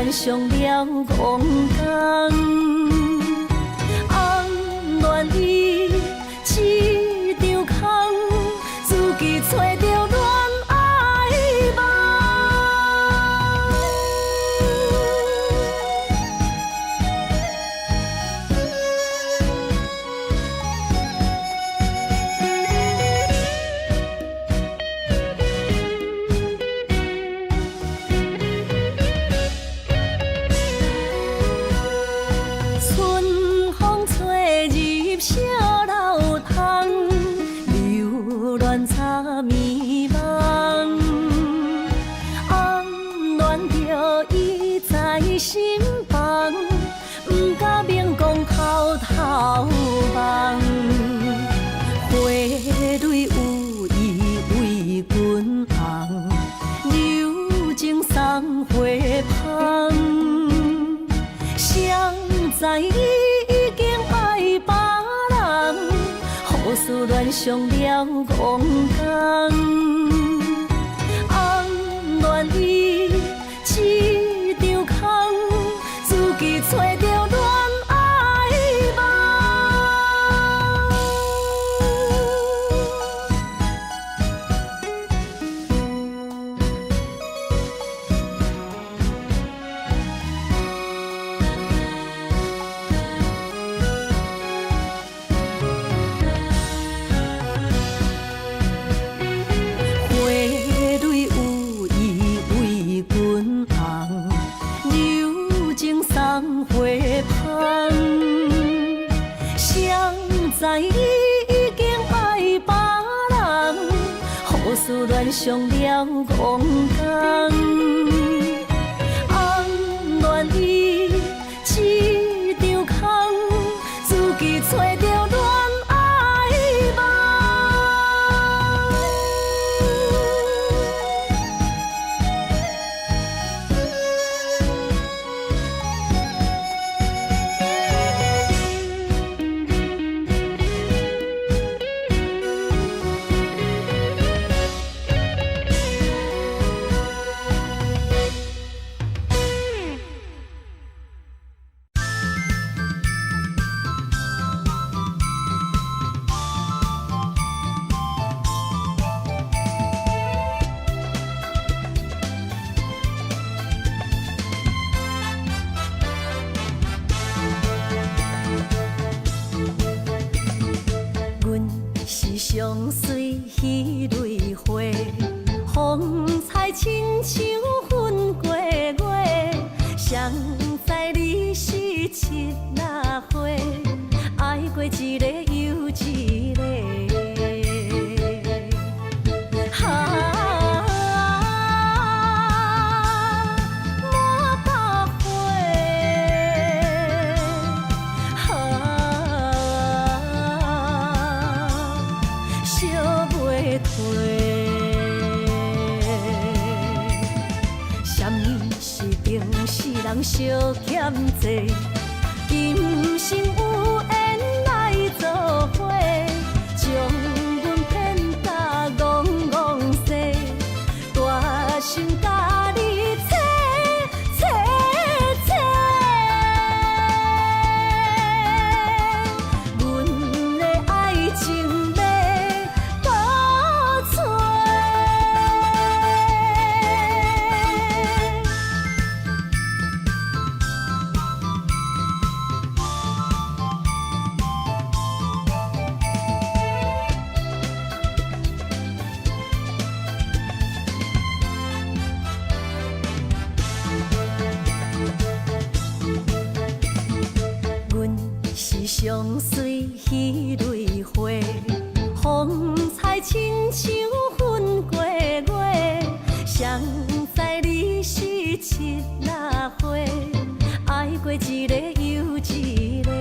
恋上了戆工，红恋伊一场空，自己找着恋爱梦。春风吹入小楼窗，流恋插眠梦。红恋着伊在心房，不敢明讲偷偷望。花蕊有意为君红，柔情送花香。谁知伊已经爱别人，好思恋上了戆工。红恋伊一场空，自己找着恋爱花蕊有意为君红，柔情送花香。谁知伊已经爱别人，好思恋上了戆工。红恋伊一场空，自己找着恋爱梦。阮是上水迄蕊花，风采亲像云过月。谁知你是七若花，爱过一个又一个。满百花，烧袂退。什么是平世人相欠债？今生有缘来作伙，将阮骗甲戆戆世，大心甲你切切切。阮的爱情要倒找。阮是上水迄蕊花，风采亲像云过月。谁知你是七若花，爱过一个又一个。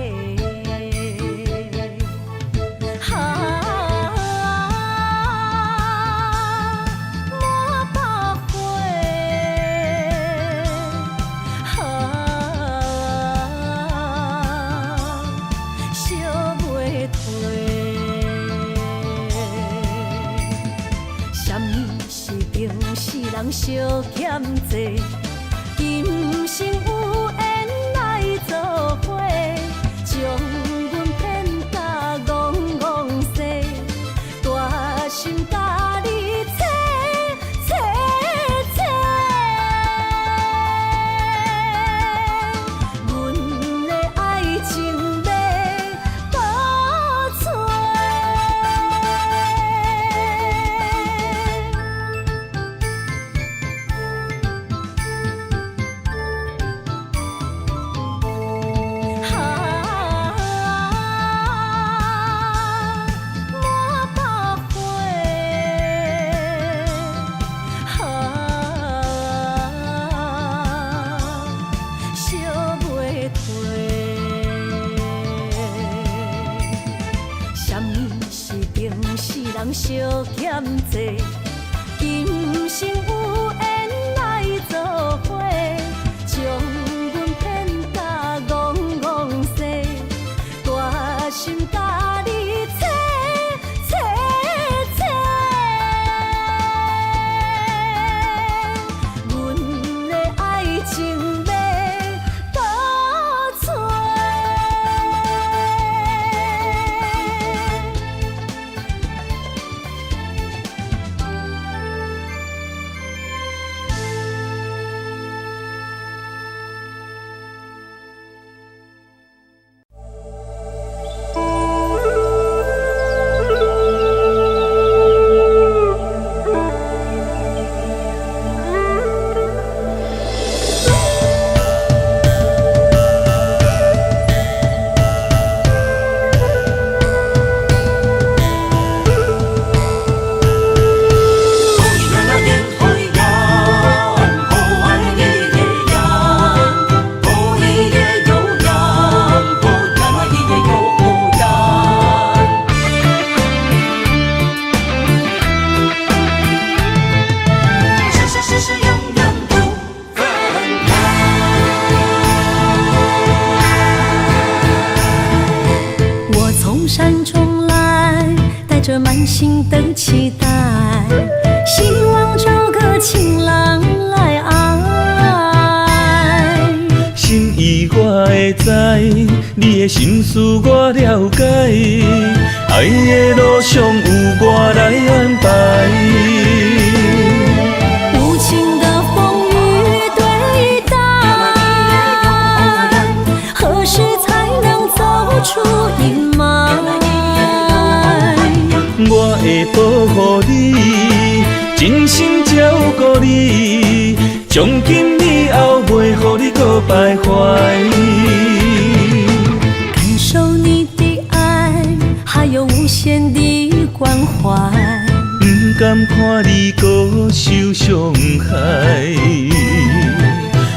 满百花，烧袂退。什么是平世人相欠债？今今生有缘来做伙，将阮骗甲戆戆西，大心甲你找找找，阮的爱情要倒找。人相欠债，今生有缘来做伙，将阮骗甲戆戆西，大心甲你找找找，阮的爱情要倒找。山中来，带着满心的期待，希望找个情郎来爱。心意我会知，你的心思我了解，爱的路上有我来安排。无情的风雨对待，何时才能走出阴霾？我会保护你，真心照顾你，从今以后袂予你搁徘徊。感受你的爱，还有无限的关怀，不甘看你搁受伤害。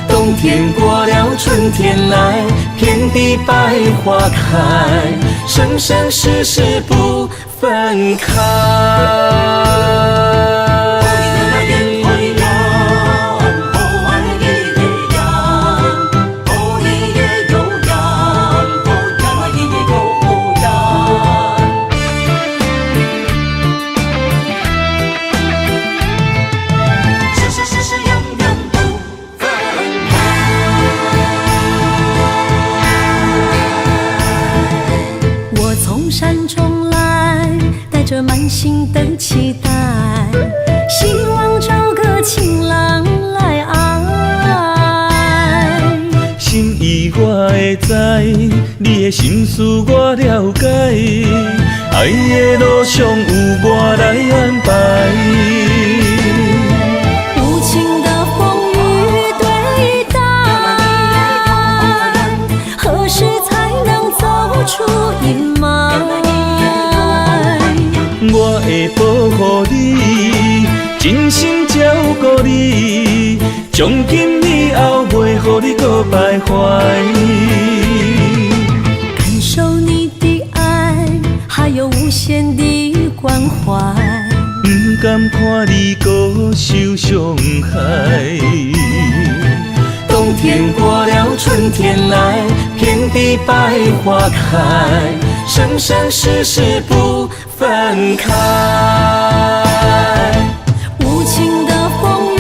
冬天过了，春天来，遍地百花开，生生世世不分开。山中来，带着满心的期待，希望找个情郎来爱。心意我会知，你的心思我了解，爱的路上有我来安排。无情的风雨对待，何时才能走出阴霾？我会保护你，真心照顾你，从今以后袂予你搁徘徊。感受你的爱，还有无限的关怀，不甘看你搁受伤害。冬天过了，春天来，遍地百花开，生生世世不分开。无情的风雨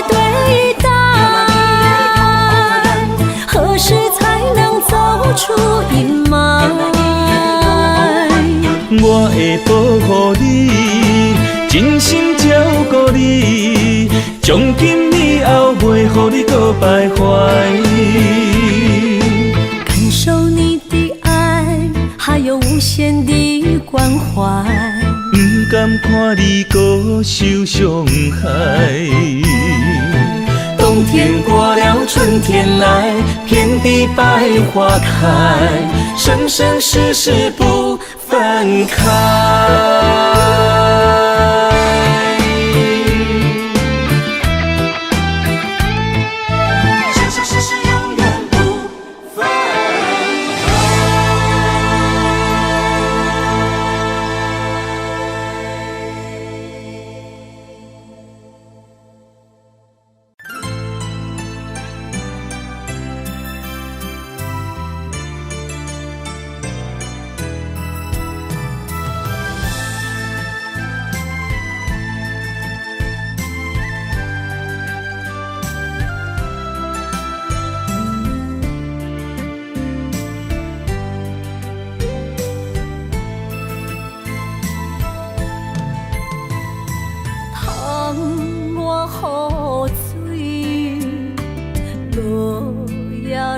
对待，保护你，真心照顾你，从今以后袂予你搁徘徊。感受你的爱，还有无限的关怀。不甘看你搁受伤害。冬天过了，春天来，遍地百花开，生生世世不分开。生生世世永远不分开。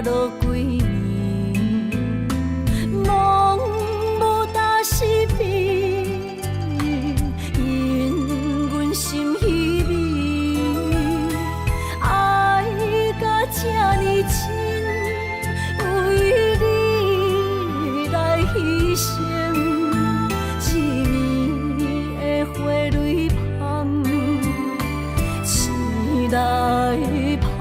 落几年，梦无大是变，因阮心稀微，爱甲这呢深，为你来牺牲，一年的花蕊香，醒来香。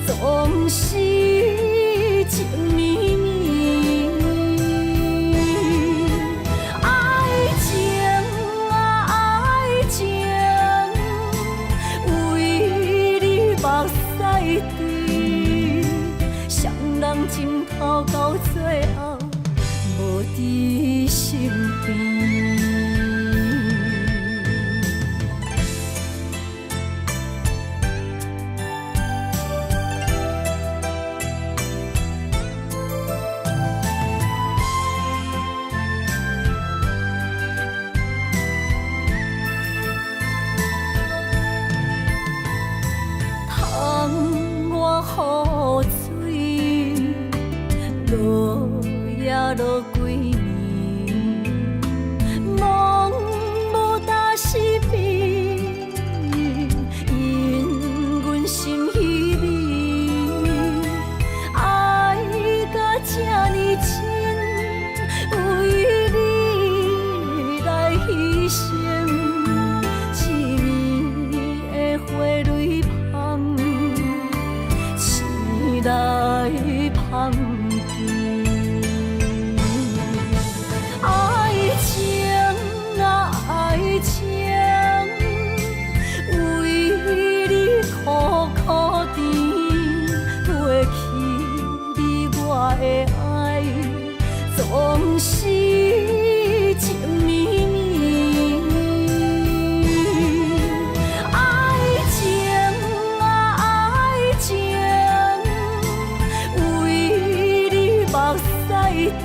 总是情绵绵，爱情啊爱情，为你目屎滴，双人枕头到最后无伫身边。落几年，梦无大是变，因阮心稀微，爱甲这呢深，为你来牺牲，一年的花蕊香，醒来香。总是情绵绵，爱情啊爱情，为你目屎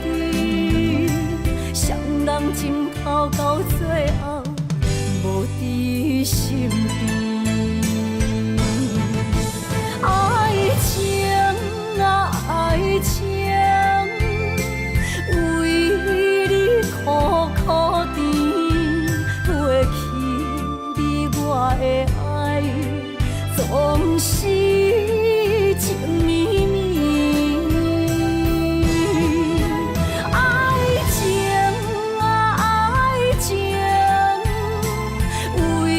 滴，双人枕头到最后无伫身边，爱情啊爱情。总是情绵绵，爱情啊爱情，为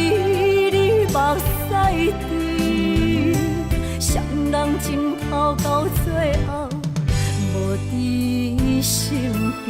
你目屎滴，双人枕头到最后无伫身边。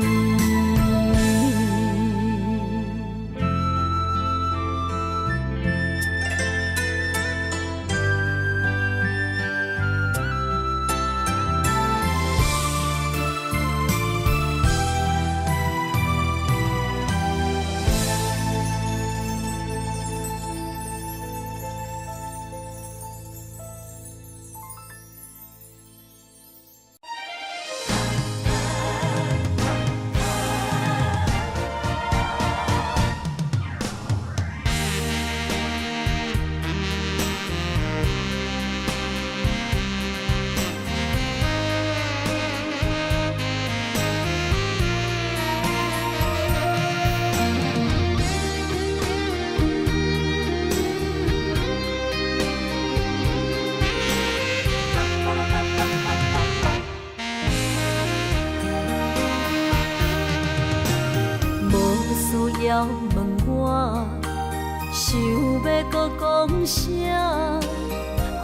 要搁讲啥？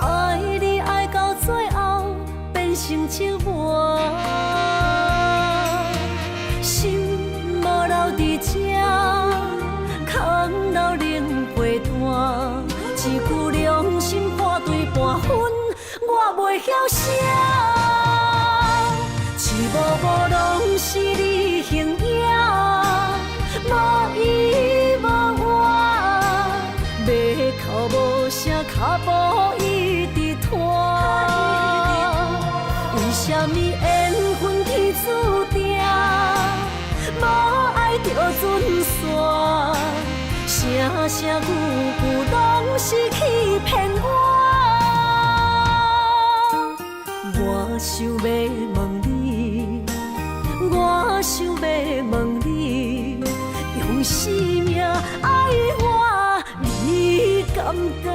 爱你爱到最后变成寂寞，心无留伫这，空留冷陪伴。一句良心破对半分，我袂晓写。一幕幕拢是你形影，无依无我，要哭无声，脚步一直拖。为什么缘分天注定，无爱就准线？声声句句拢是欺骗我。我想要问你，我想要问你，用生命爱我，你敢敢？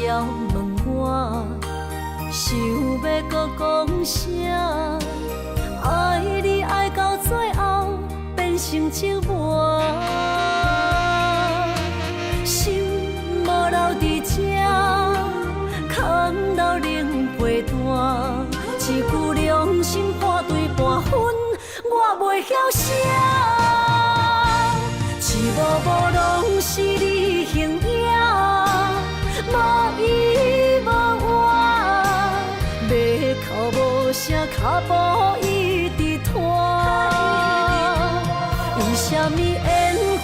要问我，想要搁讲啥？爱你爱到最后变成寂寞，心无留伫这，空留冷陪伴。一句良心破对半分，我袂晓写。一幕幕拢是你形影。无依无我，要哭无声，脚步一直拖。为什么缘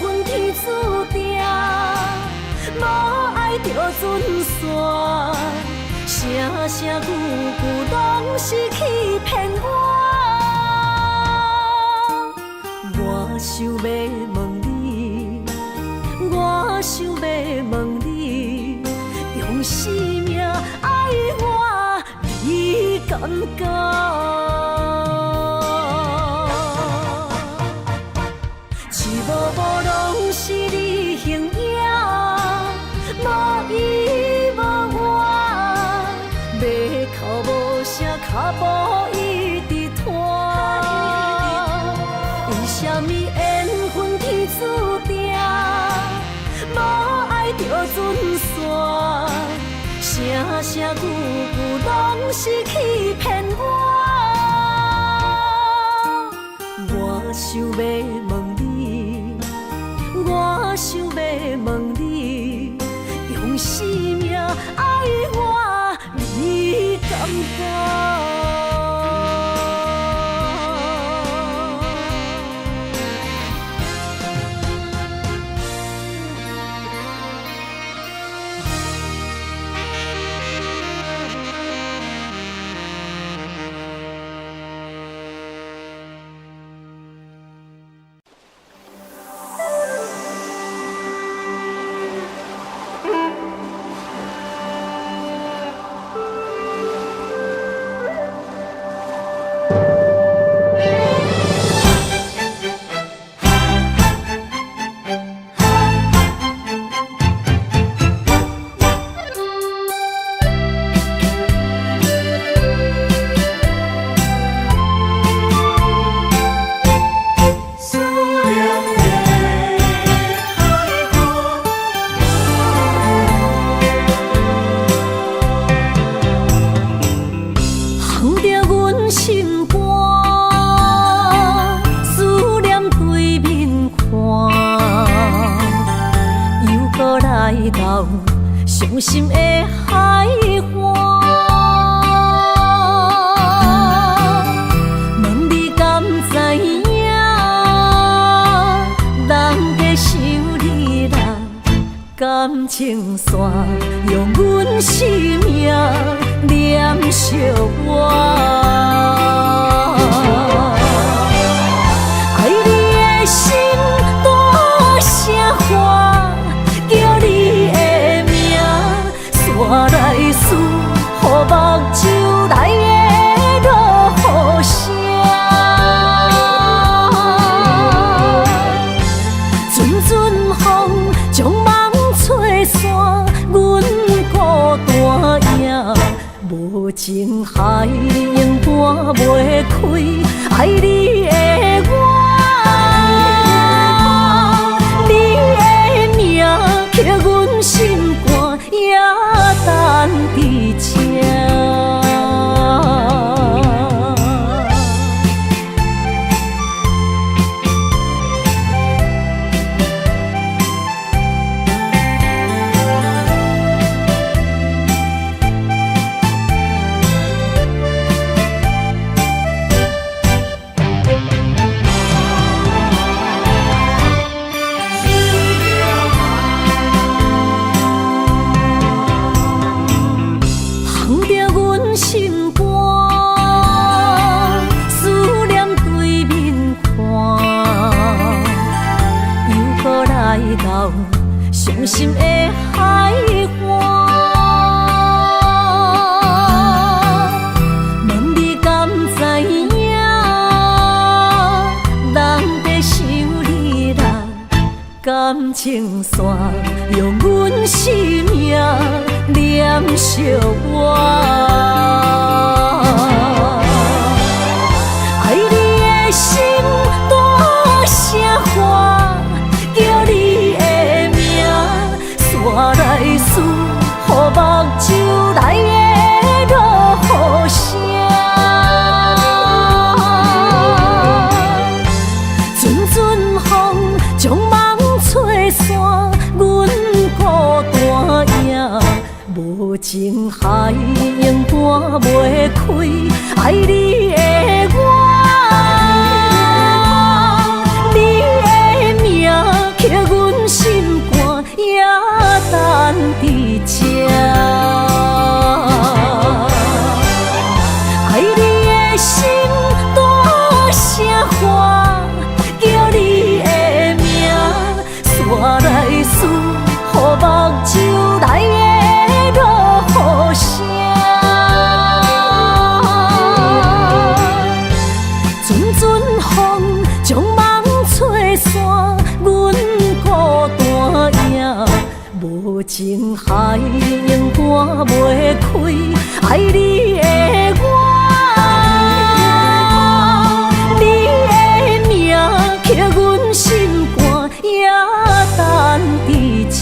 分天注定，无爱就准线？声声句句拢是欺骗我。我想要问你，我想要问你。用生命爱我，你敢敢？一幕幕拢是你形影，无依无我，要哭无声，脚步一直拖。为什么缘分天注定，无爱就准线？声声句句拢是欺骗我。我想要问你，我想要问你，用生命爱我，你敢敢？伤心的海岸，问你敢知影？人在想你啦，感情线用阮生命念惜我。爱你的心大声喊，叫你的。情海永半袂开，爱你的我，你的名刻阮心肝，也等伫这。伤心的海岸，问你敢知影？人在想你人感情线，用阮生命念惜我。爱你的心大声喊，叫你的名，山来思，予目睭内的落雨声。阵阵风将梦吹散，阮孤单影，无情海永半袂开，爱你的我。刻阮心肝，也等伫这。爱你的心大声喊，叫你的名，山来思，予目睭内的落雨声。阵阵风将梦吹散。无情海永半袂开，爱你的我，你的名刻阮心肝，也等伫这。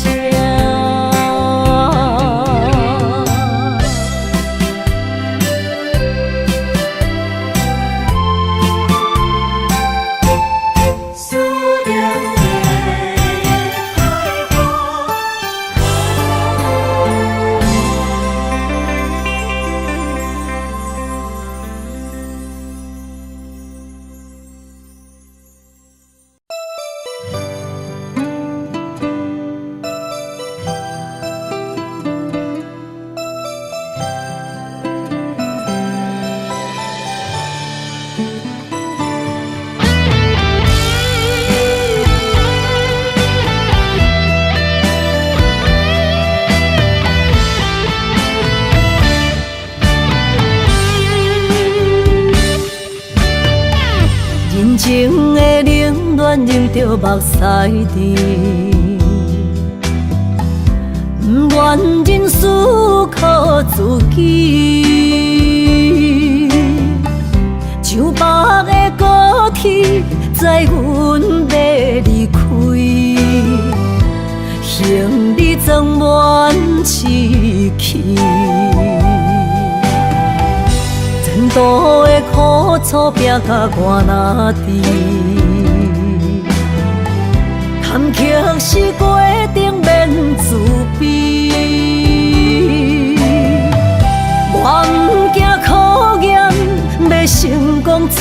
情的冷暖忍着目屎滴，不愿忍思靠自己。像北的高铁载阮要离开，行李装满市区。前途的苦楚拼甲我若知，坎坷是过程免自卑。我毋惊考验，要成功出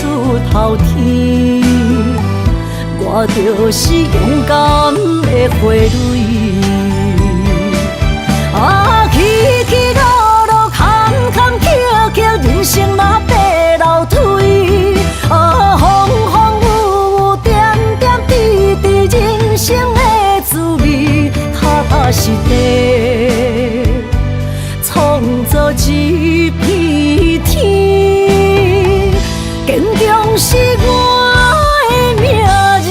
头天。我就是勇敢的花蕊。起起落落，坎坎坷坷，人生嘛爬楼梯。风风雨雨，点点滴滴，人生的滋味，踏踏实地，创造一片天。坚强是我的名字。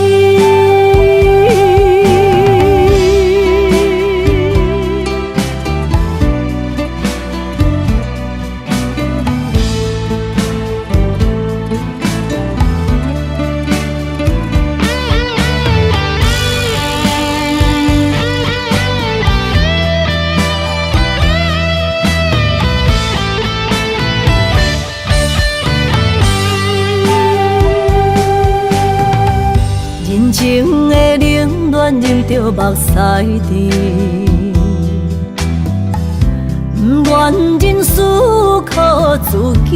情的冷暖忍着目屎甜，不愿人思靠自己，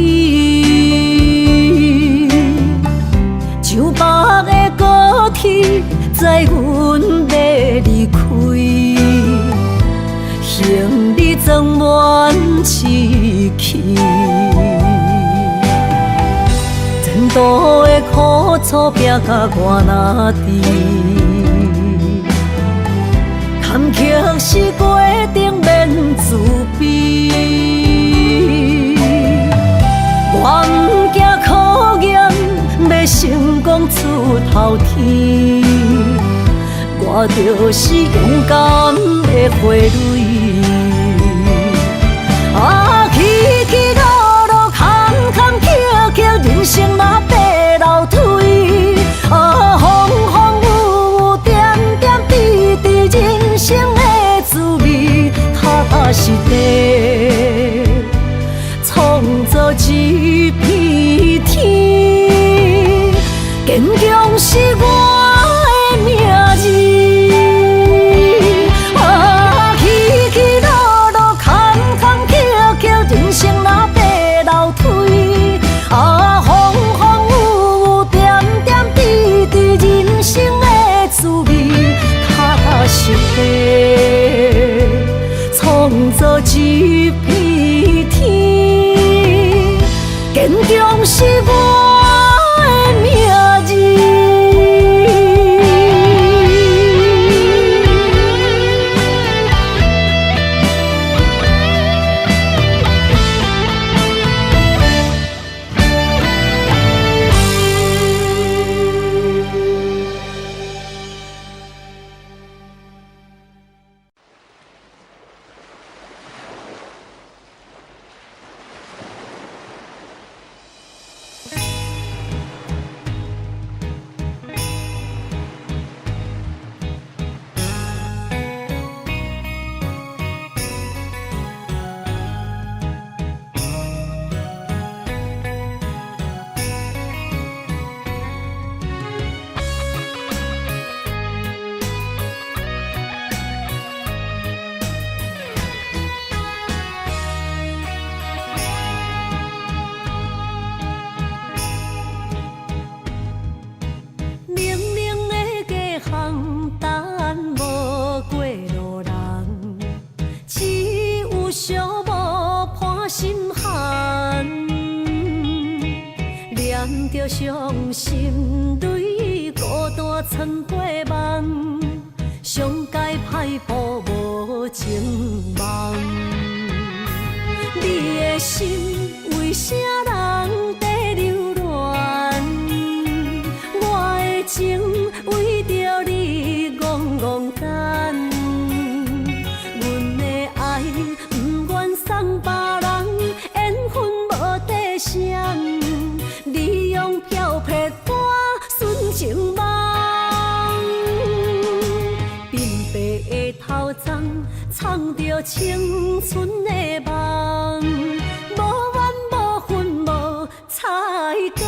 像白的高铁载阮要离开，行李装满市区。前途的苦楚拼甲我若知，坎坷是过程免自卑。我毋惊考验，要成功出头天。我就是勇敢的花蕊。起起落落，坎坎坷坷，人生若爬楼梯。风风雨雨，点点滴滴，人生的滋味，踏踏实地，创造一片天。坚强是我的名字。创造一片天，坚强是我的名字。着伤心泪，孤单藏过梦，上界歹步无情梦。你的心为啥人在流乱？我的情为着你戆戆等，阮的爱不愿送别人，缘分无底线。你用漂泊歌纯情梦，鬓白的头鬃藏着青春的梦，无怨无恨无彩工。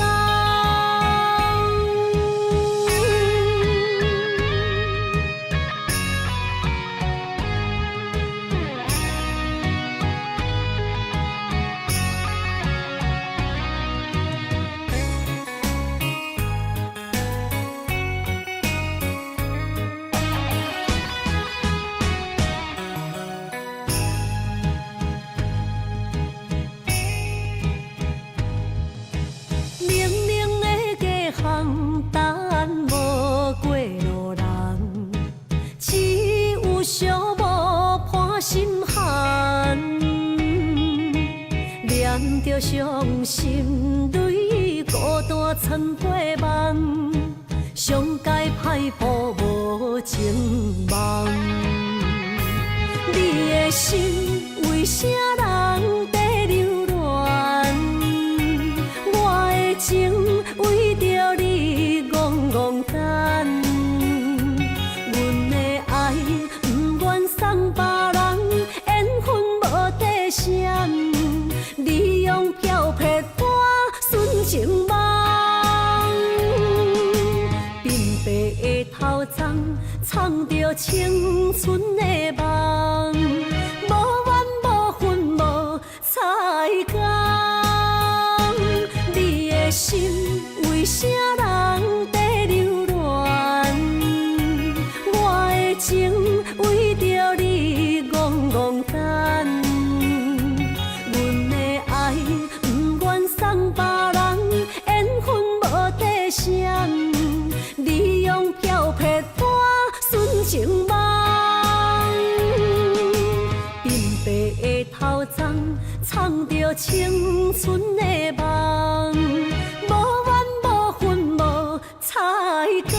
着伤心泪，孤单藏过梦，上界歹步无情梦。你的心为啥人在流乱？我的情为着你戆戆等，阮的爱不愿送别人，缘分无底线。你用漂泊歌纯情梦，鬓白的丛，藏着青春的梦，无怨无恨无彩工。你的心为啥人在流乱？我的情为着你戆戆等。阮的爱不愿送别人，缘分无底线。你用漂泊带纯情梦，鬓白的头鬃藏着青春的梦，无怨无恨无彩工。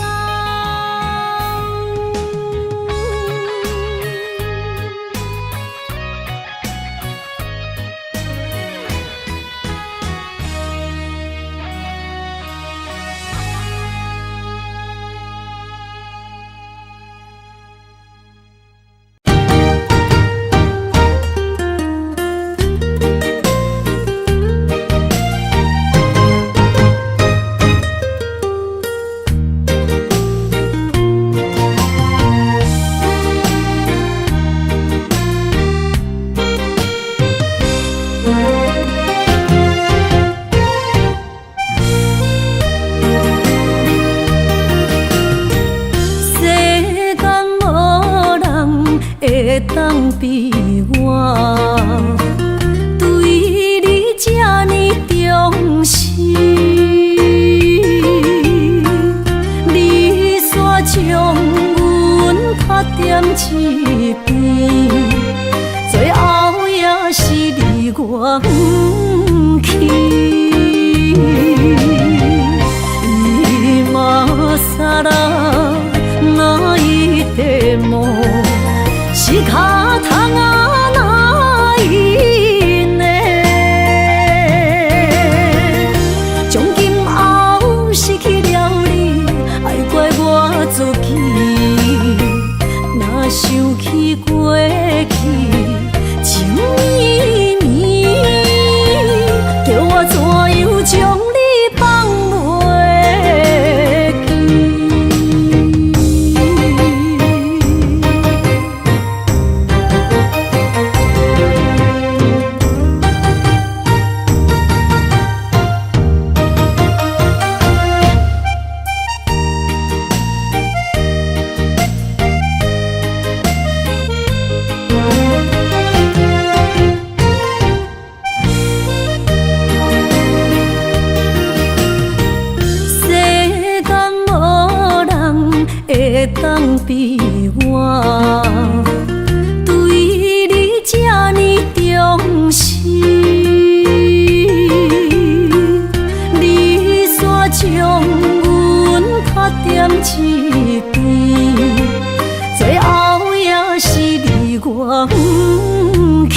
会当比我对你这呢重视，你煞将阮拍点一边，最后也是你我不去。今啦，那一地梦。是脚桶啊，哪一呢？从今后失去了你，爱怪我自己。若想起过去情绵绵，叫我怎样将你放袂？会当比我对你这呢重视，你煞将阮拍点一边，最后也是你我不去。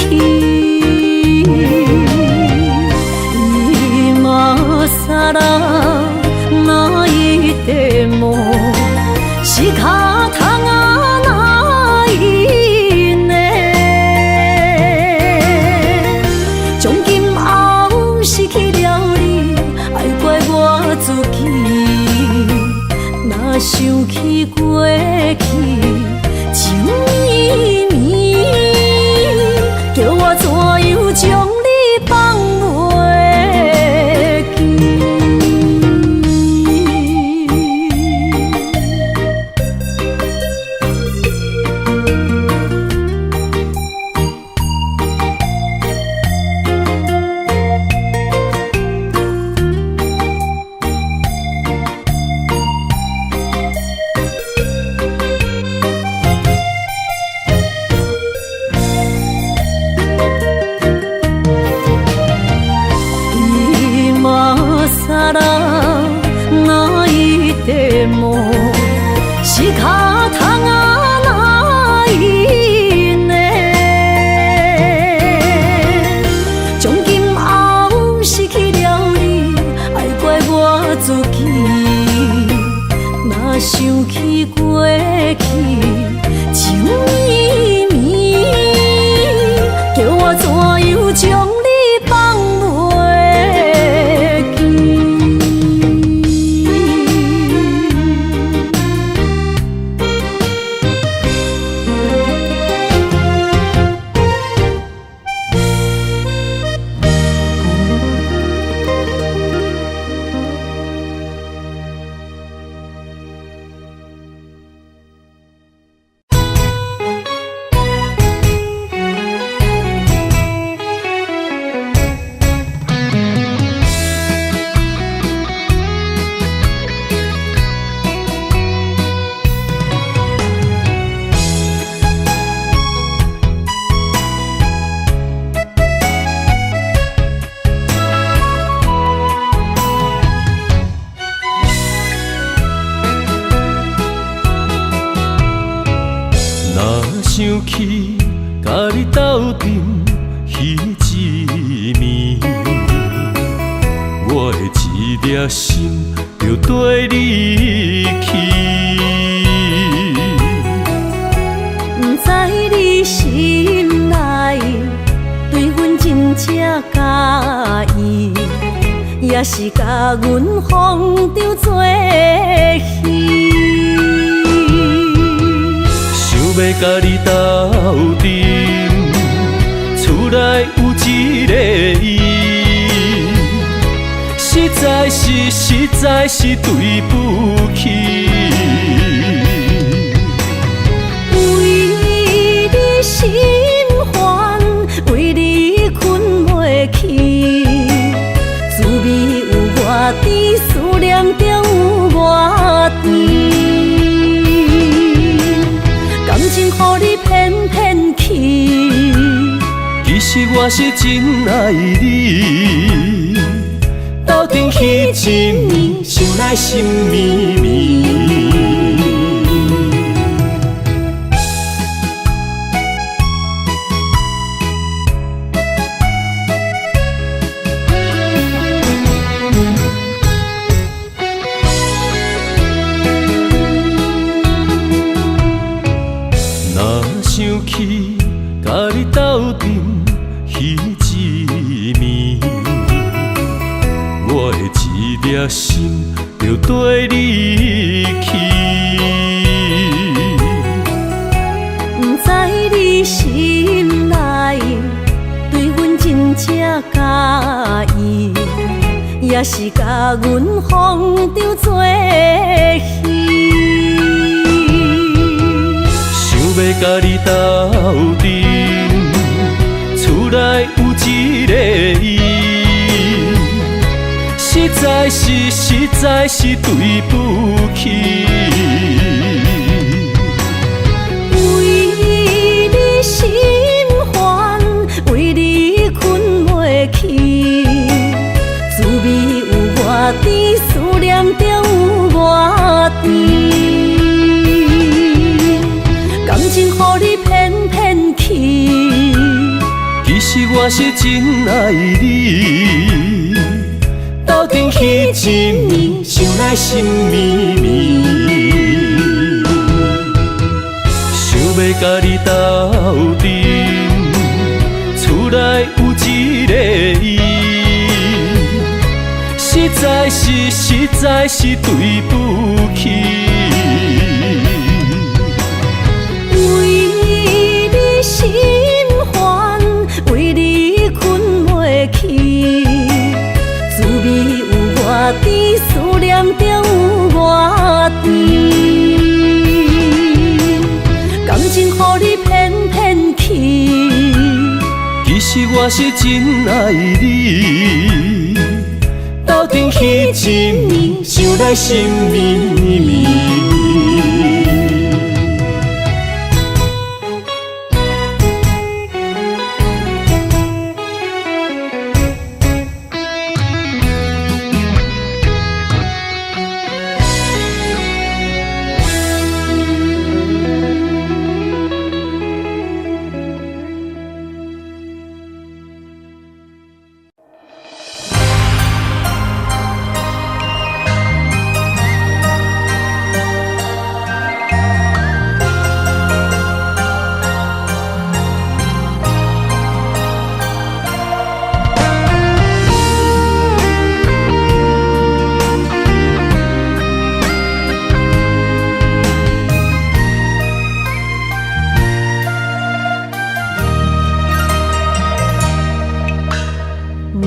伊嘛傻啦，哪一地梦？是脚桶啊，哪一呢？从今后失去了你，爱怪我自己。若想起过去情绵绵，叫我怎样将你放袂记？傻啦，哪一地梦？是脚桶啊，哪一呢？从今后失去了你，爱怪我自己。若想起过去情绵绵，叫我怎样将你放袂记？气，甲你斗阵彼一暝，我的一粒心就跟你去。不知你心内对阮真正介意，也是甲阮放着做戏。想要甲你斗阵，厝内有一个伊，实在是对不起。为你心烦，为你困袂去，滋味有偌甜，思念就有偌甜。感情予你骗骗去，其实我是真爱你。斗阵彼一暝，想来心绵绵。若想起甲你斗阵彼一暝，我的一粒心就跟你去。不知你心内对阮真正介意，也是甲阮放着做戏。想要甲你斗阵，厝内有一个伊，实在是对不起。为你心烦，为你困袂去，滋味有偌甜，思念就有偌甜。感情予你骗骗去，其实我是真爱你。斗阵彼一暝，想来心绵绵。想要甲你斗阵，厝内有一个伊，实在是对不起。为你心烦，为你困袂去，滋味有偌甜，思念就有偌甜。感情予你骗骗去，其实我是真爱你。斗阵彼一暝，想来心绵绵。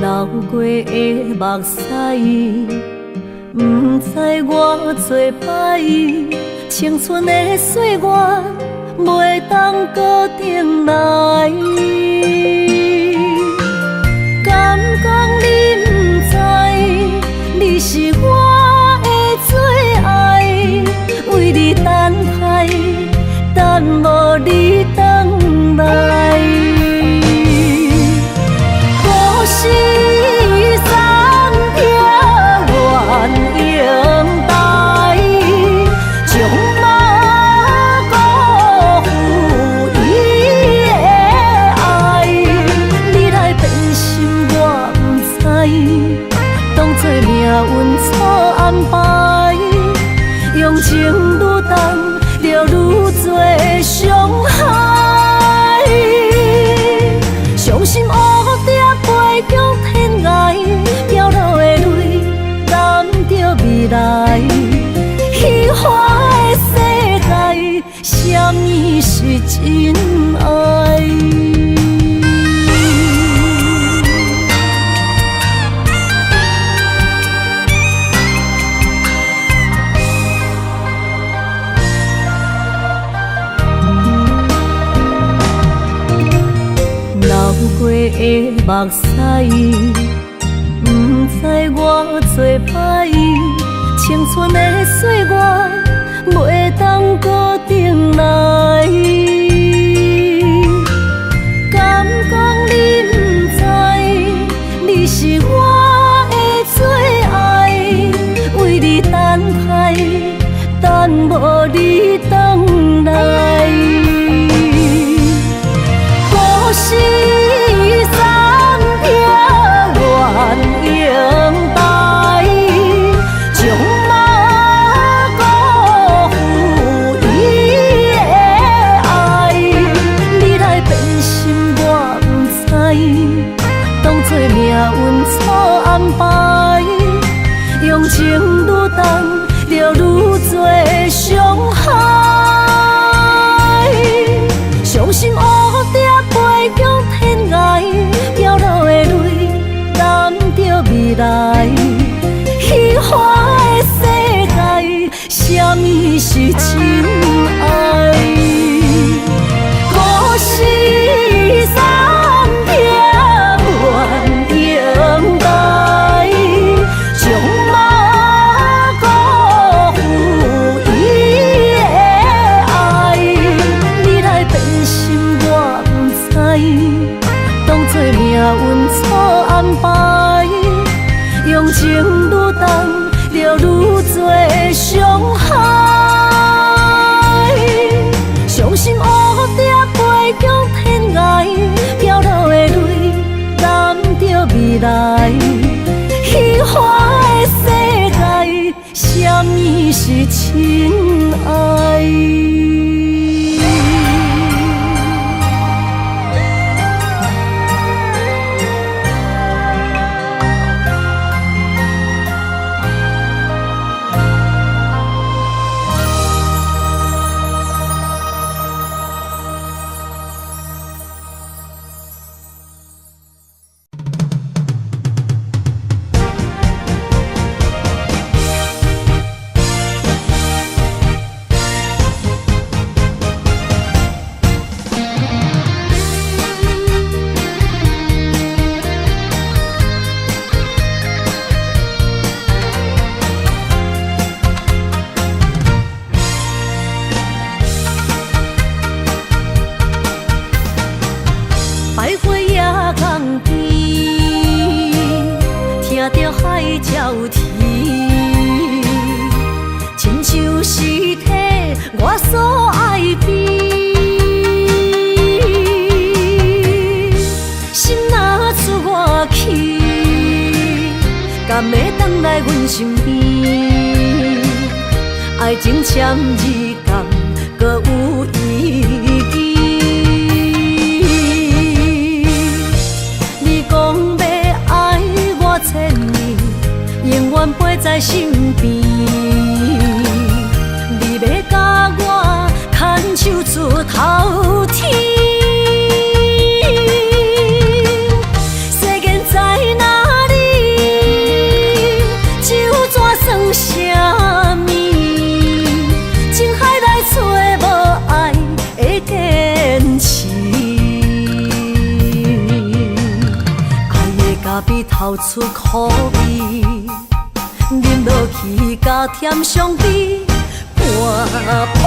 流过的目屎，不知偌多摆，青春的岁月袂当搁重来。敢讲你不知，你是我的最爱，为你等待，等无你回来。故事暂停原应待，将马辜负伊。岁的目屎，不知我做歹，青春的岁月袂当搁重来。敢讲你不知，你是我的最爱，为你等待，等无你回来。故事三条原应台，将马辜负伊的爱。你来变心我不知，当作命运错安排，用情愈重，就愈多伤害。伤心乌蝶飞向天涯，飘落的泪染着未来。虚幻的世界，什么是真爱？故事三条原应台，将马辜负伊的爱。你来变心我不知，当作命运错安排，用情愈重，就愈多伤害。伤心乌蝶飞向天涯，飘落的泪染着未来。虚幻的世界，什么是真爱？百花夜港边，听着海鸟啼，亲像是体我所爱边。心若出我去，敢会回来阮身边？爱情签字间，搁有意义。千年永远陪在身边，你要甲我牵手出头天。世间在哪里？酒怎算什么？情海来找无爱的坚持。咖啡透出苦味，饮落去甲甜相比，伴伴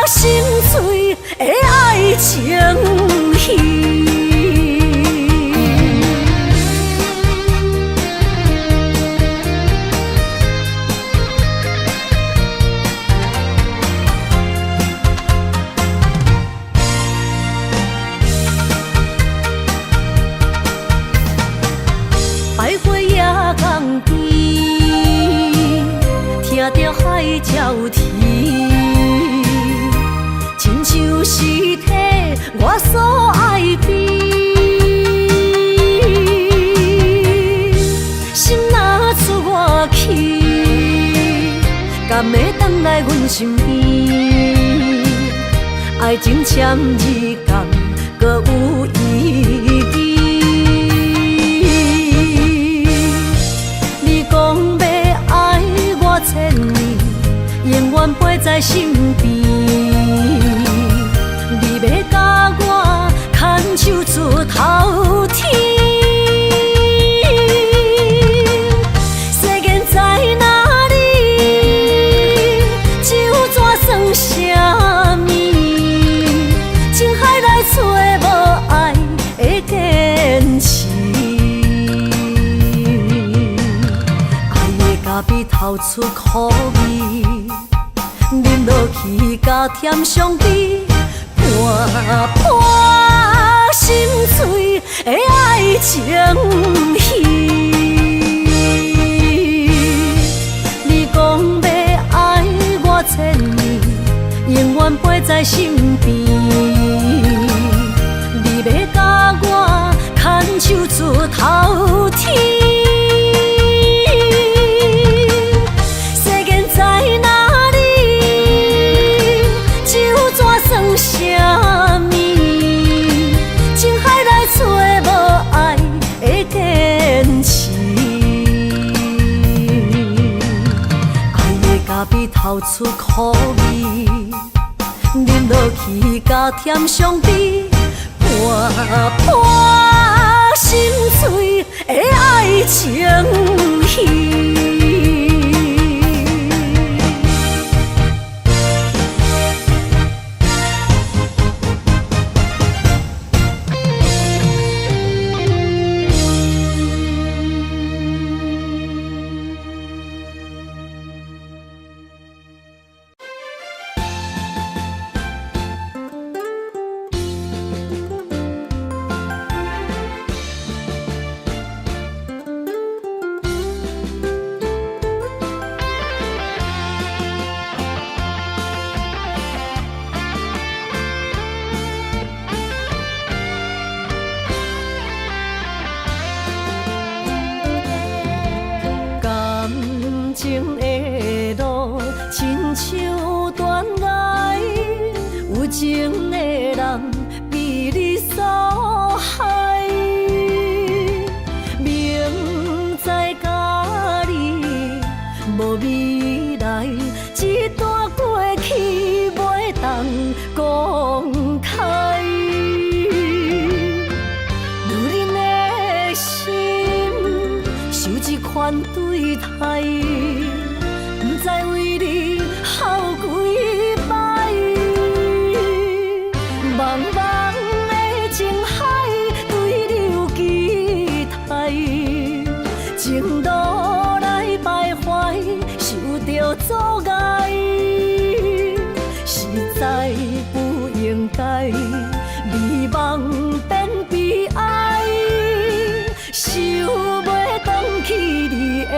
心碎的爱情戏。百花夜港边，听着海鸟啼，亲像是体我所爱边。心若出我去，敢会回来阮身边？爱情签字间，搁有意义。千年永远陪在身边，你要甲我牵手出头透出苦味，饮落去加添伤悲，伴破心碎的爱情戏。你讲要爱我千年，永远陪在身边。你要甲我牵手出头天。世间在哪里？就怎算啥物？情海来找无爱的坚持。爱的咖啡透出苦味，饮落去加添伤悲，伴破心碎的爱情戏。情的路，亲像断崖，有情的人被你所害。明知甲你无未来，一段过去袂当公开。如恁的心受这款对待。不知为你耗几摆，茫茫的情海对流期待，情路来徘徊，受着阻碍，实在不应该，美梦变悲哀，想袂回去你的。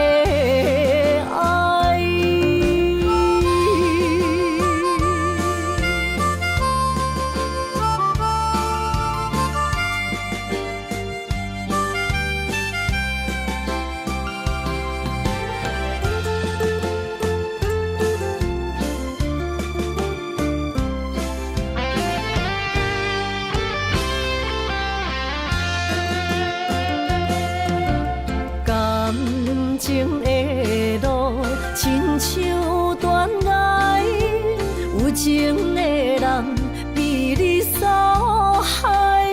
情的路，亲像断崖，有情的人被你所害。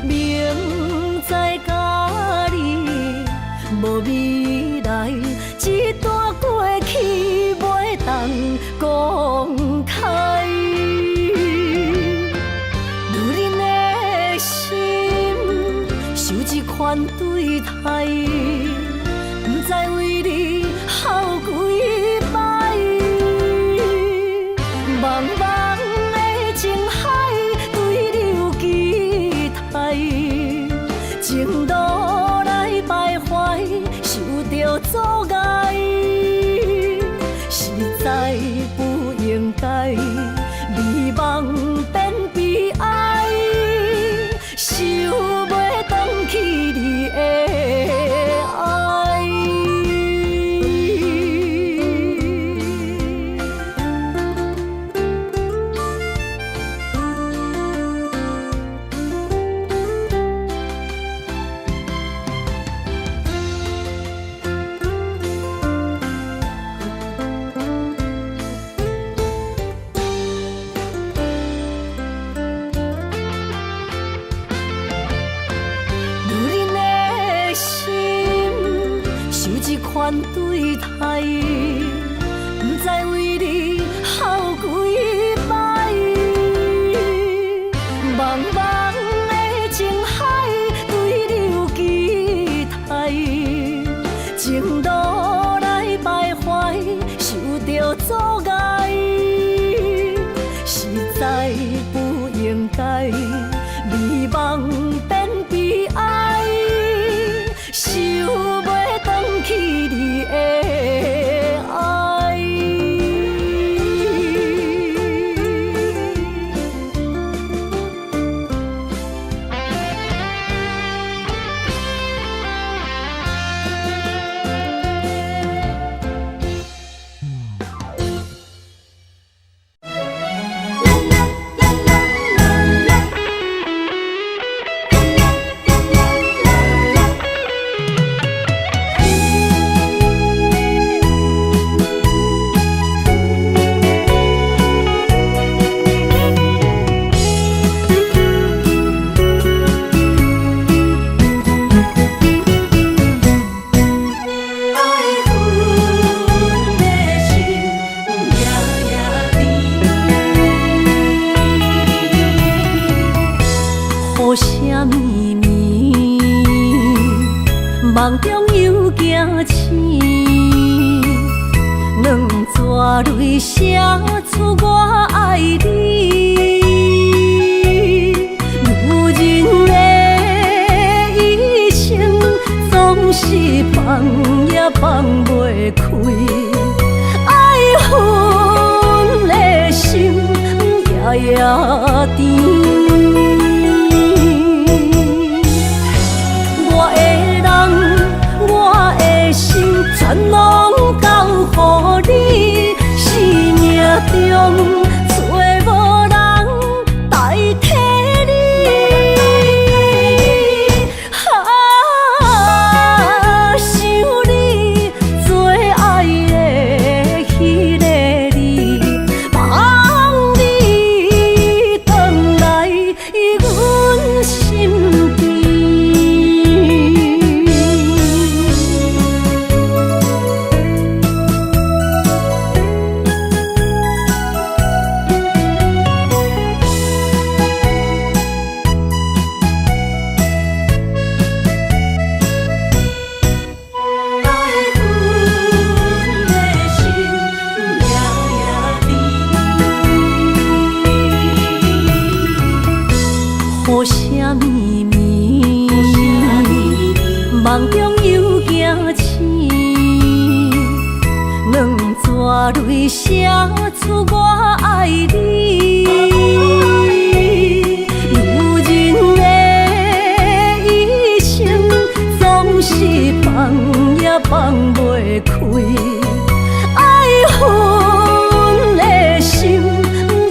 明知甲你无未来，一段过去袂当公开。如恁的心受这款对待。不知为你耗几摆，茫茫的情海对流期待，情路来徘徊，受着阻碍，实在不应该，美梦变悲哀，想袂回去你的。雨声绵绵，梦中又惊醒，两纸泪写出我爱你。女人的一生总是放也放袂开，爱恨的心夜夜甜。我的人，我的心，全拢交予你，生命中找无人代替你。想你做爱的迄个你，望你回来阮身边。雨声绵绵，梦中又惊醒，两纸泪写出我爱你。女人的一生总是放也放袂开，爱恨的心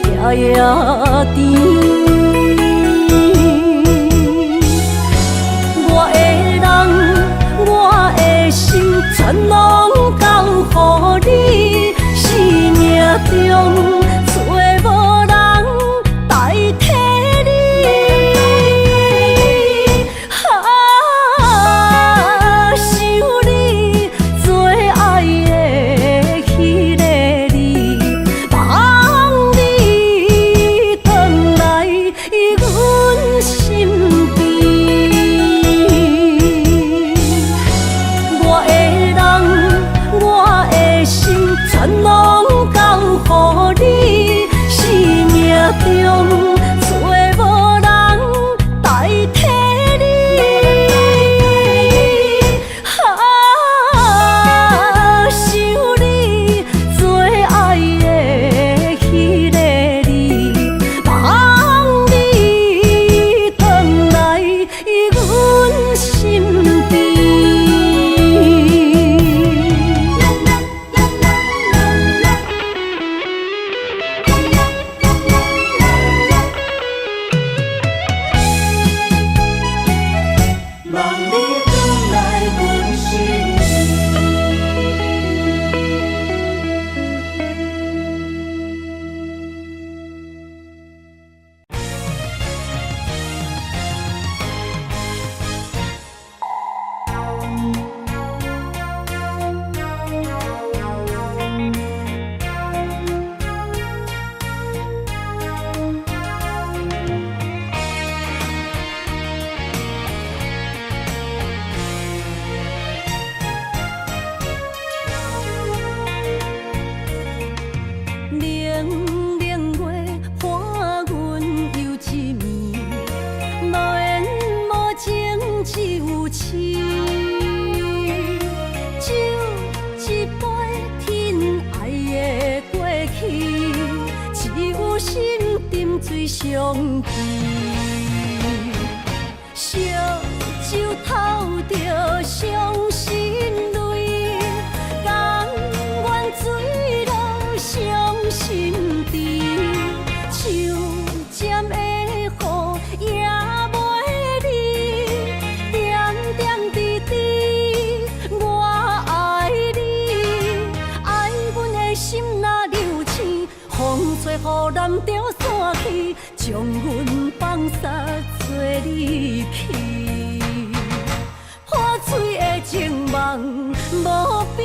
夜夜甜。全拢交予你，生命中找无人代替你。想你做爱的迄个你，望你回来阮身边。我的心全拢交予你，生命中找无人代替你。想你做爱的迄个你，望你回来阮身边。水相见，烧酒偷着伤心泪，甘愿醉落伤心地，手尖的雨也袂离，点点滴滴我爱你，爱阮的心若流星，风吹雨淋着散去，将阮放撒做离去，破碎的情梦无边。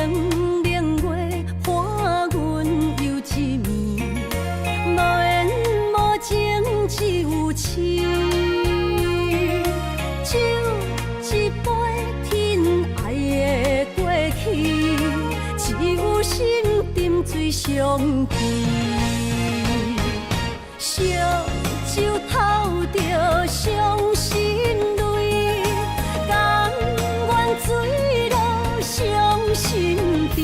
明月伴阮游一暝，无缘无情只有痴。酒一杯，疼爱的过去，只有心沉醉上悲。烧酒透着伤心泪，甘愿醉落伤心地。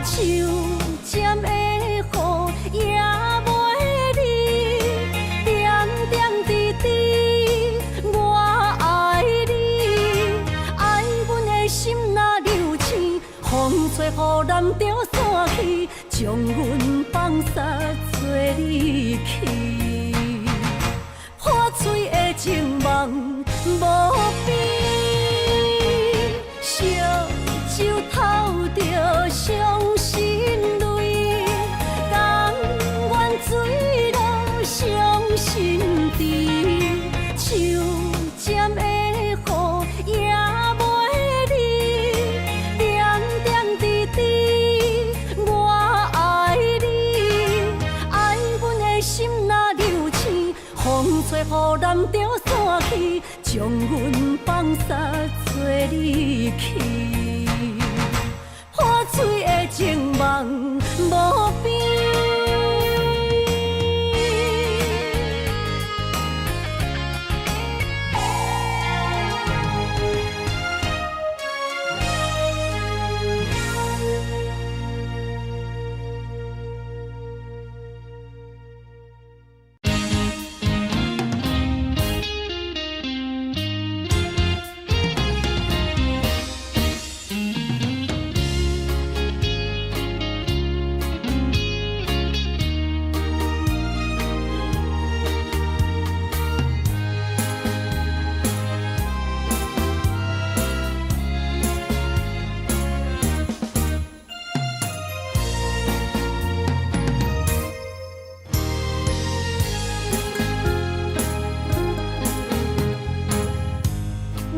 手尖的雨也袂离，点点滴滴我爱你，爱阮的心若流星，风吹雨淋着散去，将阮放撒做离去。破碎的情梦无边，烧酒透着伤心泪，甘愿醉落伤心地。手尖的雨也袂离，点点滴滴我爱你，爱阮的心若流星，风吹雨淋着散去，将阮放撒做离去。破碎的情梦无边。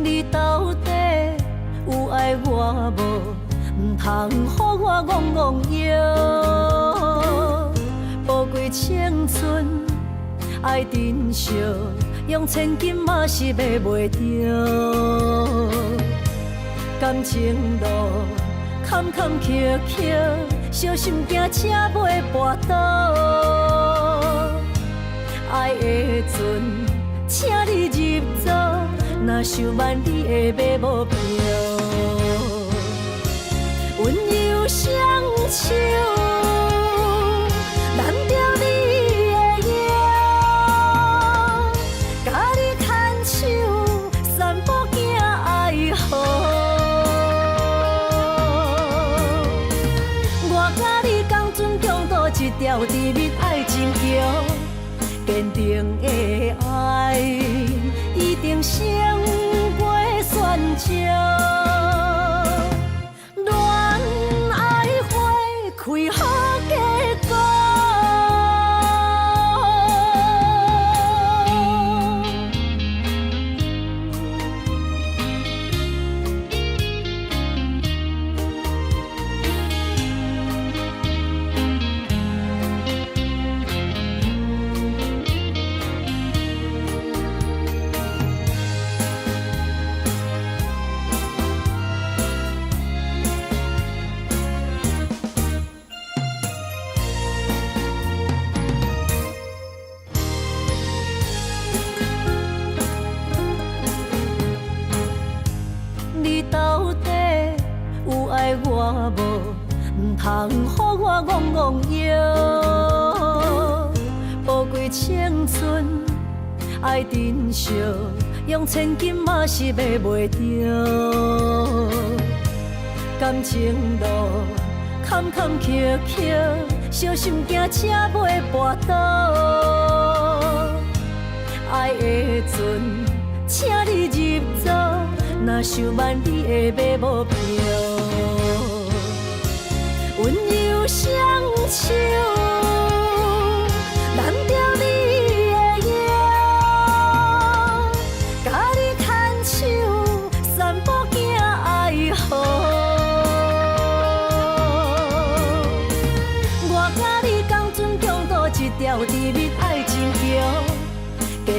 你到底有爱我无？唔通予我戆戆摇。宝贵青春爱珍惜，用千金嘛是买袂着。感情路坎坎坷坷，小心惊车袂跋倒。爱的阵，请你入座。若想万里的马无票，温柔双手揽着你的腰，甲你牵手散步行爱河。我甲你共存共度一条甜蜜爱情桥，坚定的爱一定胜过喧嚣，恋爱花开好结果。你到底有爱我无？唔通予我戆戆摇。宝贵青春爱珍惜，用千金嘛是买袂着。感情路坎坎坷坷，小心惊车袂跋倒。爱的阵，请你入座。若想万里的马无票，温柔双手揽着你的腰，甲你牵手散步行爱河。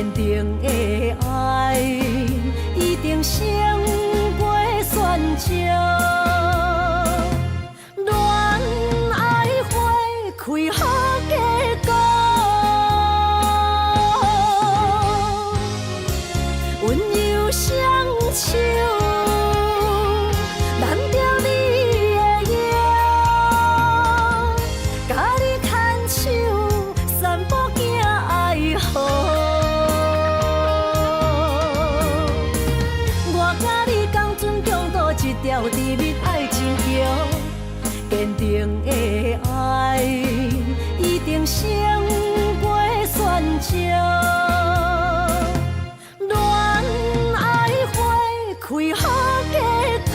坚定的爱，一定胜过选择。恋爱花开好结果，温柔双手，揽着你的腰，甲你牵手，散步行爱河。我甲你共船共渡一条甜蜜爱情桥，坚定的爱一定胜过选择。恋爱花开好结果。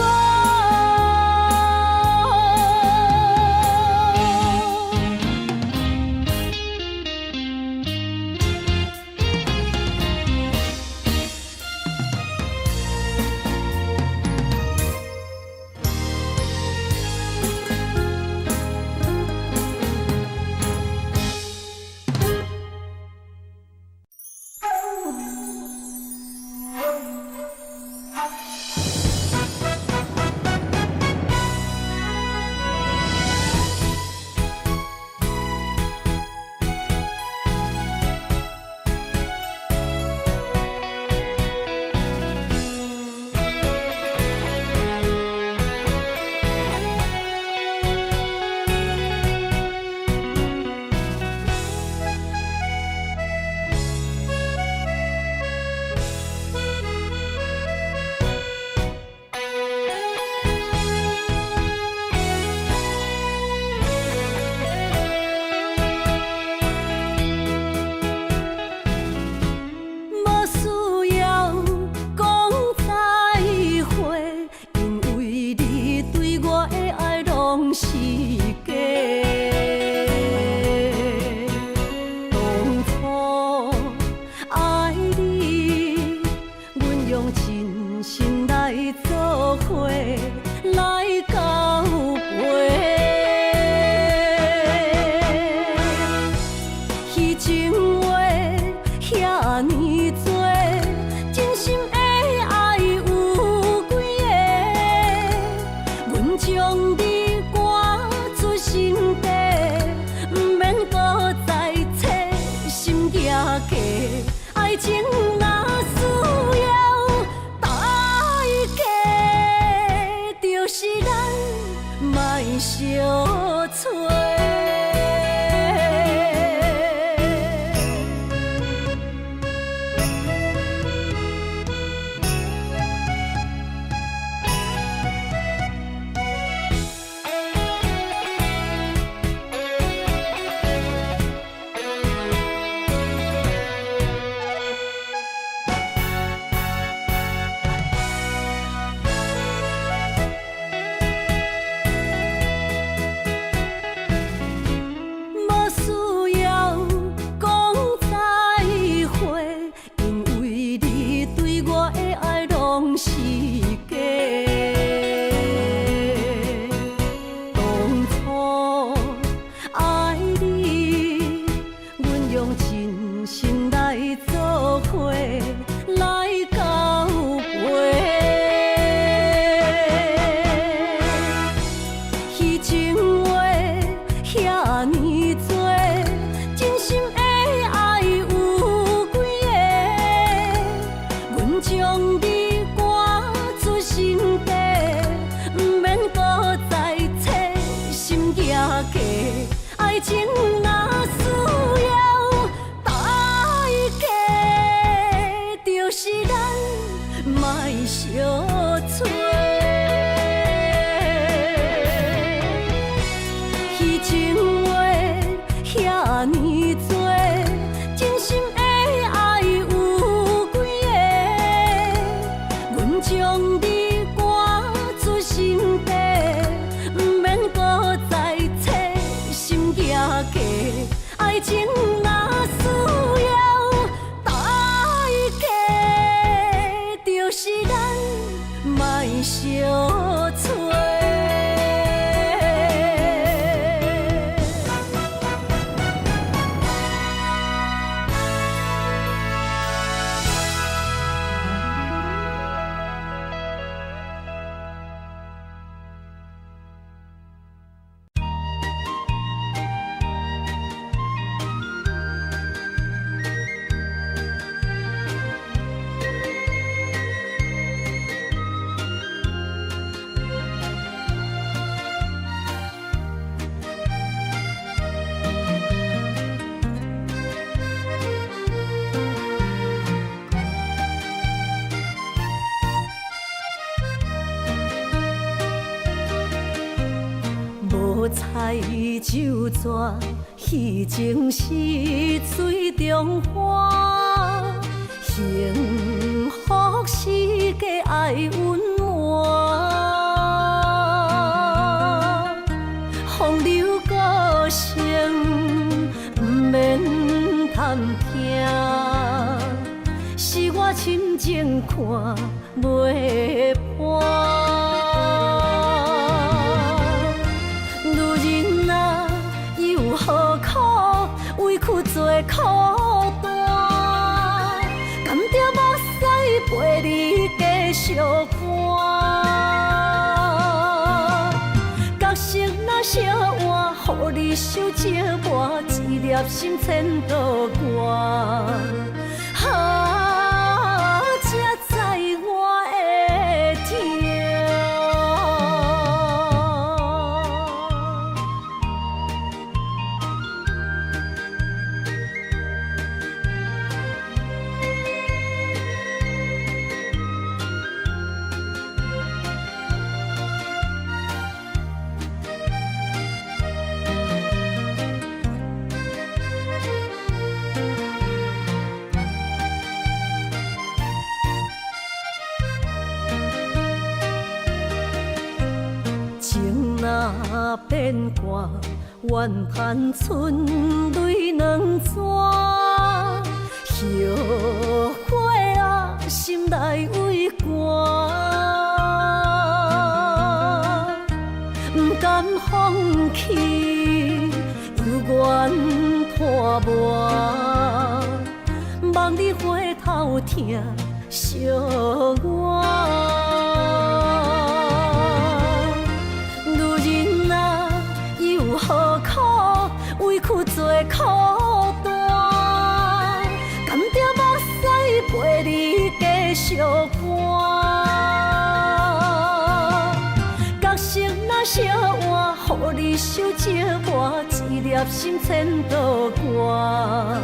爱情若需要代价，就是咱莫相找。爱情若需要代价，就是咱莫相找。虚情话遐尼多，真心的爱有几个？阮将你赶出心底，不免搁再找心行价。无采酒泉，彼情是水中花。幸福是家爱温暖，风流歌声不免叹听，是我深情看袂破。女人啊，又何苦委屈做孤单？甘着目屎陪你继续寒。角色若烧换，予你受折磨，一粒心千度寒。才知我的痛。情若变卦，怨叹春泪两逝。后悔啊，心内为寒，不甘放弃，犹原拖磨，望你回头听惜我。何苦委屈做孤单？甘着目屎陪你继续寒。角色若烧换，予你受折磨，一粒心千度寒。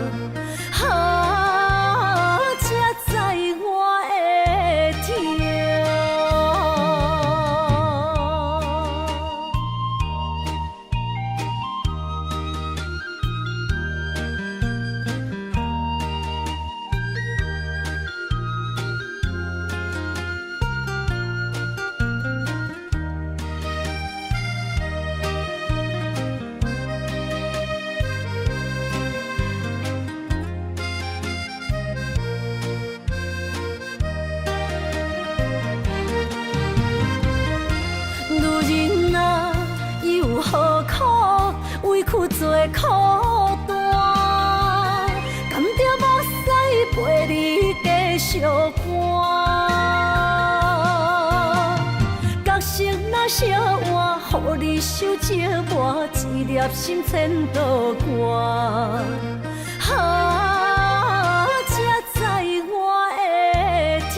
才知我的痛。何苦委屈做孤单？甘着目屎陪你继续寒。角色若烧换，予你受折磨，一粒心千度寒。才知我的痛。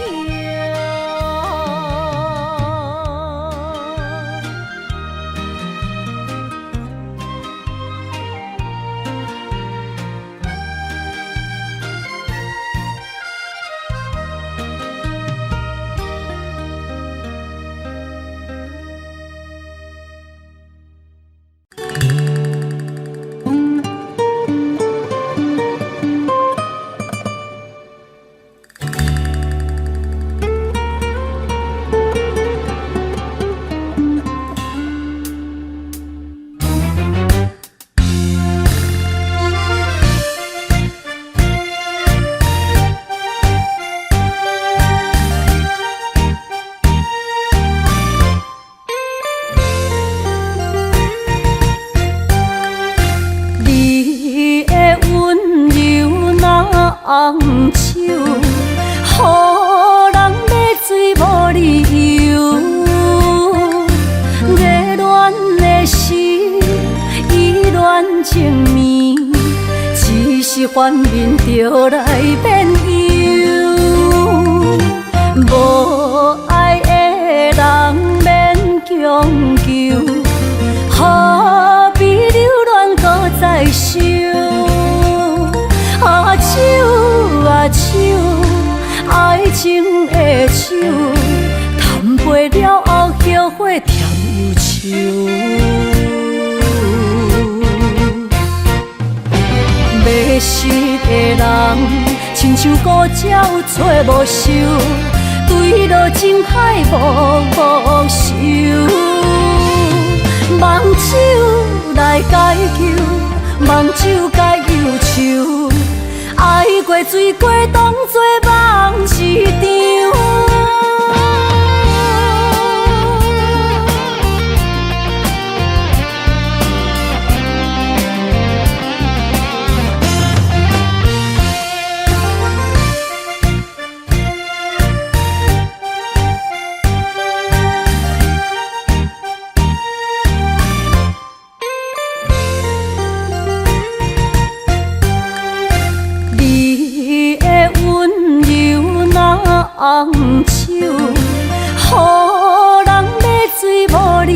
红手，予人买水无理由。热恋的时，依恋情绵，只是反面就来变忧。无爱的人免强求，何必留恋搁再想？手，爱情的手，谈袂了后后悔甜又愁。人，亲像孤鸟找无收，对落情海无收。梦酒来解救，梦酒解忧愁，爱过醉过当作梦一场。红手，予人买醉无理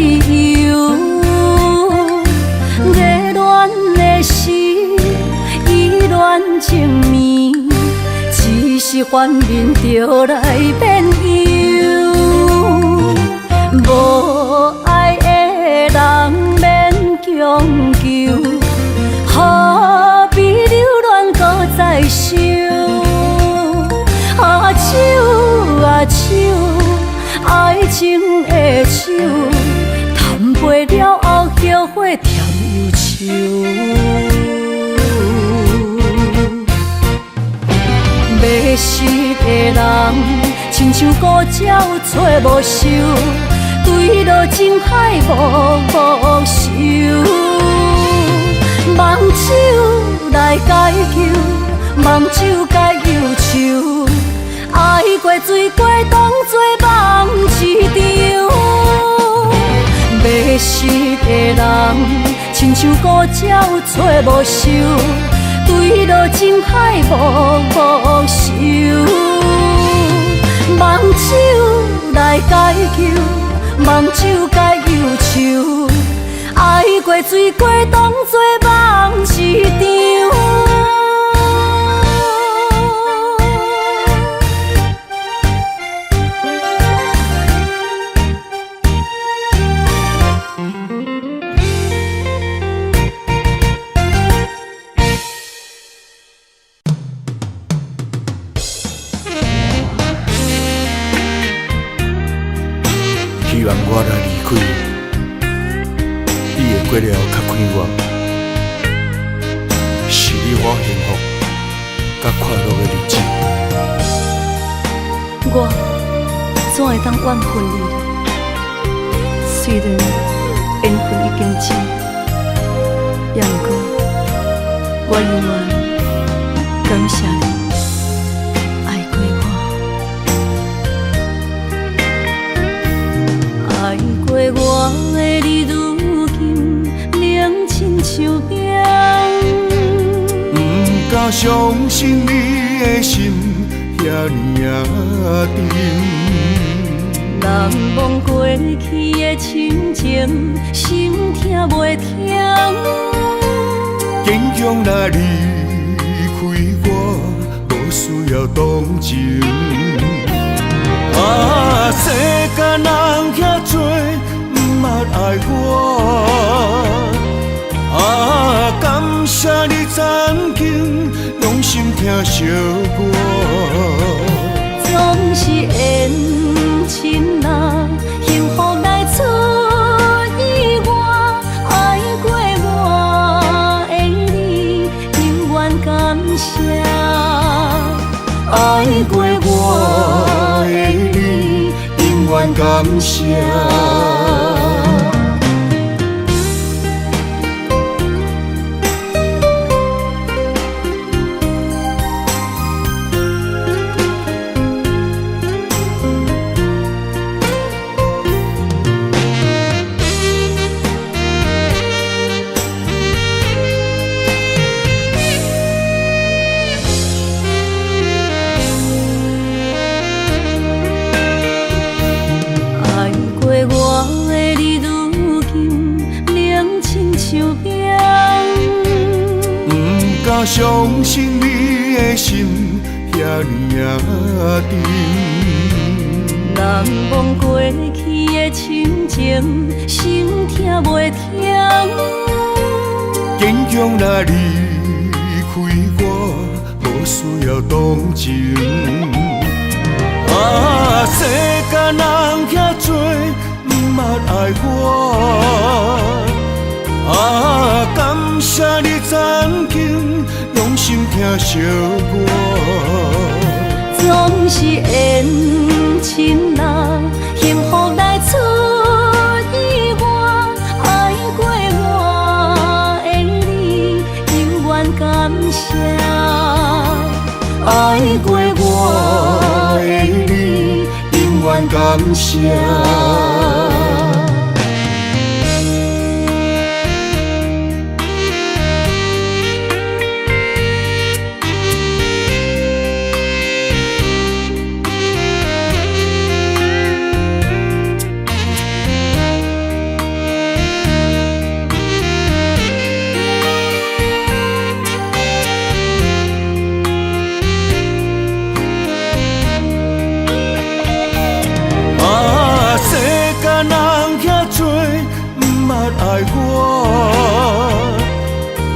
由。热恋的时，意乱情迷，一时幻面就来变忧。无爱的人免强求，何必留恋搁再想？手啊手，爱情的手，谈袂了后后悔甜忧愁。迷失的人，亲像孤鸟找无收，对落情海无收。梦酒来解救，梦酒解忧愁。爱过醉过当作梦一场，迷失的人，亲像孤鸟找无收，对落情海无收。梦酒来解救，梦酒解忧愁，爱过醉过当作梦一场。希望我若离开，你会过了较快活，是你我幸福甲快乐的日子。我怎会当怨恨你呢？虽然缘分已经尽，也毋过我永远感谢你。爱过我的你，如今冷亲像冰。不敢相信你的心遐尼啊沉。难忘过去的亲情，心痛袂停。坚强若离开我，无需要同情。啊，世间人遐多，不捌爱我。啊，感谢你曾经用心听小歌。总是缘深啊，幸福来出意外。爱过我的你，永远感谢。爱过我的你，永远感谢。相信你的心遐尼啊沉。难忘过去的亲情，心痛袂停。坚强若离开我，无同情。啊，世间人遐多，毋捌爱我。啊，感谢你曾经用心疼惜我。总是缘亲人，幸福来出意外。爱过我的你，永远感谢。爱过我的你，永远感谢。爱我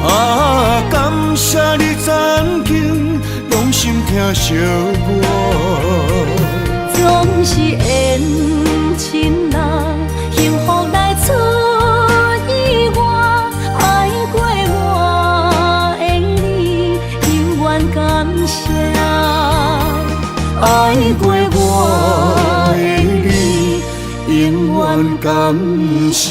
啊，感谢你曾经用心疼惜我。总是缘亲人，幸福来出意外。爱过我的你，永远感谢。爱过我的你，永远感谢。